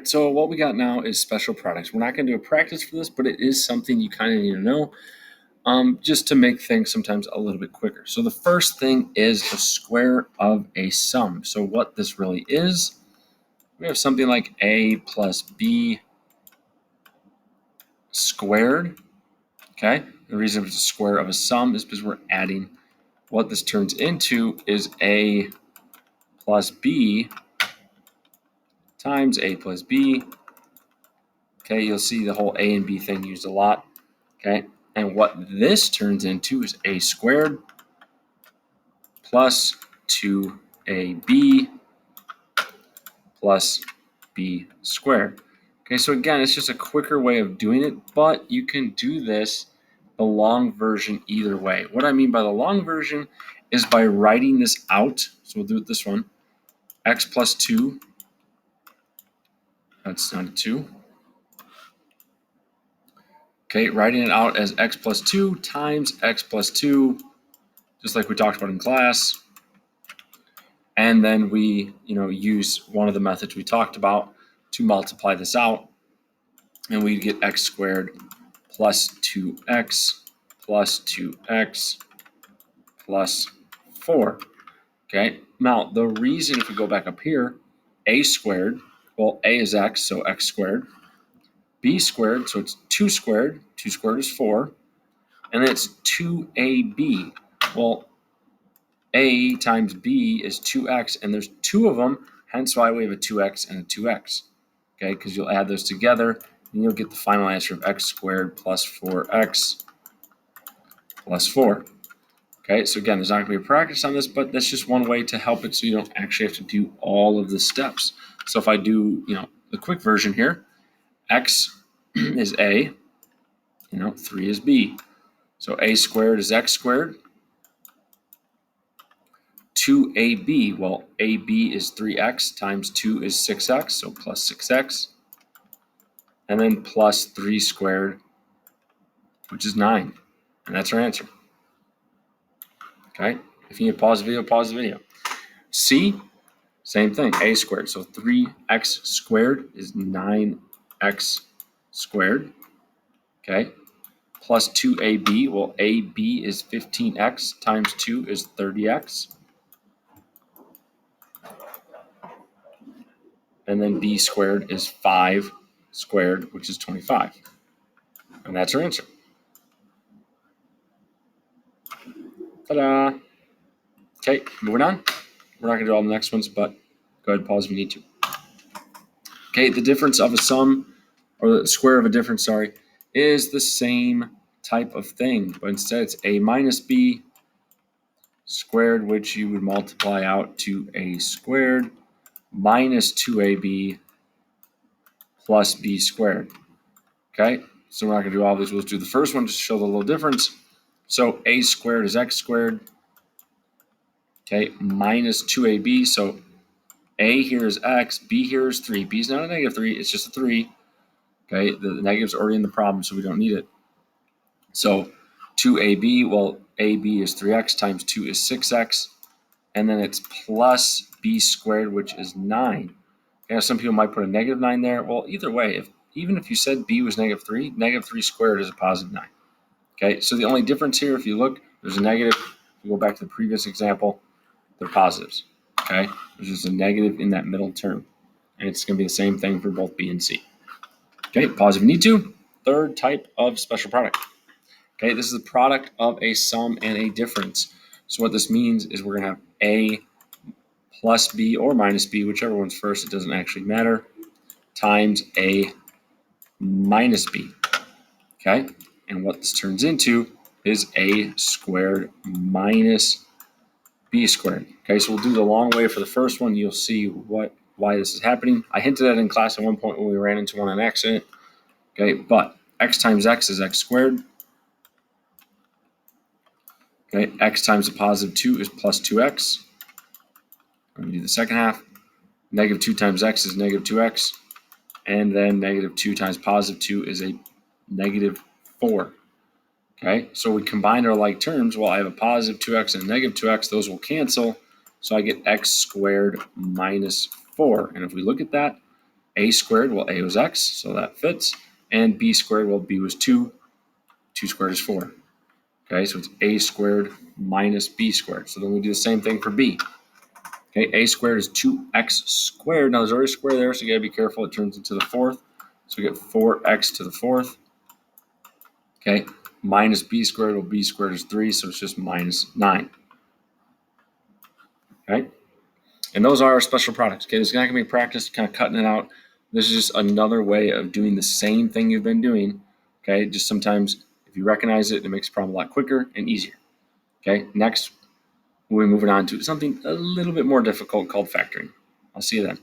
right, so what we got now is special products. We're not going to do a practice for this, but it is something you kind of need to know just to make things sometimes a little bit quicker. So the first thing is the square of a sum. So what this really is, we have something like a plus b squared, okay? The reason it's a square of a sum is because we're adding. What this turns into is a plus b times a plus b. Okay, you'll see the whole a and b thing used a lot. Okay, and what this turns into is a squared plus 2ab plus b squared. Okay, so again, it's just a quicker way of doing it, but you can do this the long version either way. What I mean by the long version is by writing this out. So we'll do it this one. X plus 2, that's not a 2. Okay, writing it out as x plus 2 times x plus 2, just like we talked about in class. And then we, use one of the methods we talked about to multiply this out. And we get x squared plus 2x plus 2x plus 4. Okay, now the reason, if we go back up here, a squared, well, a is x, so x squared. B squared, so it's 2 squared. 2 squared is 4. And then it's 2ab. Well, a times b is 2x, and there's 2 of them, hence why we have a 2x and a 2x. Okay, because you'll add those together, and you'll get the final answer of x squared plus 4x plus 4. Okay, so again, there's not going to be a practice on this, but that's just one way to help it so you don't actually have to do all of the steps. So if I do, the quick version here, x is a, 3 is b. So a squared is x squared. 2ab, well, ab is 3x times 2 is 6x, so plus 6x. And then plus 3 squared, which is 9. And that's our answer. Okay, if you need to pause the video, pause the video. C, same thing, a squared. So 3x squared is 9x squared. Okay, plus 2ab, well, ab is 15x times 2 is 30x. And then b squared is 5 squared, which is 25. And that's our answer. Ta-da! Okay, moving on. We're not going to do all the next ones, but go ahead and pause if you need to. Okay, the difference of a sum, or the square of a difference, is the same type of thing, but instead it's a minus b squared, which you would multiply out to a squared minus 2ab plus b squared. Okay, so we're not going to do all these. We'll do the first one just to show the little difference. So a squared is x squared. Okay, minus 2ab. So a here is x, b here is 3. B is not a negative 3, it's just a 3. Okay, the negative's already in the problem, so we don't need it. So 2ab, well, ab is 3x times 2 is 6x. And then it's plus b squared, which is 9. Okay, some people might put a negative 9 there. Well, either way, even if you said b was negative 3 squared is a positive 9. Okay, so the only difference here, if you look, there's a negative. If you go back to the previous example, they're positives. Okay, there's just a negative in that middle term. And it's going to be the same thing for both b and c. Okay, pause if you need to. Third type of special product. Okay, this is the product of a sum and a difference. So what this means is we're going to have a plus b or minus b, whichever one's first, it doesn't actually matter, times a minus b. Okay, and what this turns into is a squared minus b squared. Okay, so we'll do the long way for the first one. You'll see why this is happening. I hinted at it in class at one point when we ran into one on accident. Okay, but x times x is x squared. Okay, x times a positive 2 is plus 2x. I'm going to do the second half. Negative 2 times x is negative 2x. And then negative 2 times positive 2 is a negative 4. Okay, so we combine our like terms. Well, I have a positive 2x and a negative 2x. Those will cancel. So I get x squared minus 4. And if we look at that, a squared, well, a was x, so that fits. And b squared, well, b was 2. 2 squared is 4. Okay, so it's a squared minus b squared. So then we do the same thing for b. Okay, a squared is 2x squared. Now there's already a square there, so you gotta be careful. It turns into the fourth. So we get 4x to the fourth. Okay, minus b squared, well, b squared is 3, so it's just minus 9. Okay, and those are our special products. Okay, there's not gonna be practice kind of cutting it out. This is just another way of doing the same thing you've been doing. Okay, just sometimes if you recognize it, it makes the problem a lot quicker and easier. Okay, next we'll be moving on to something a little bit more difficult called factoring. I'll see you then.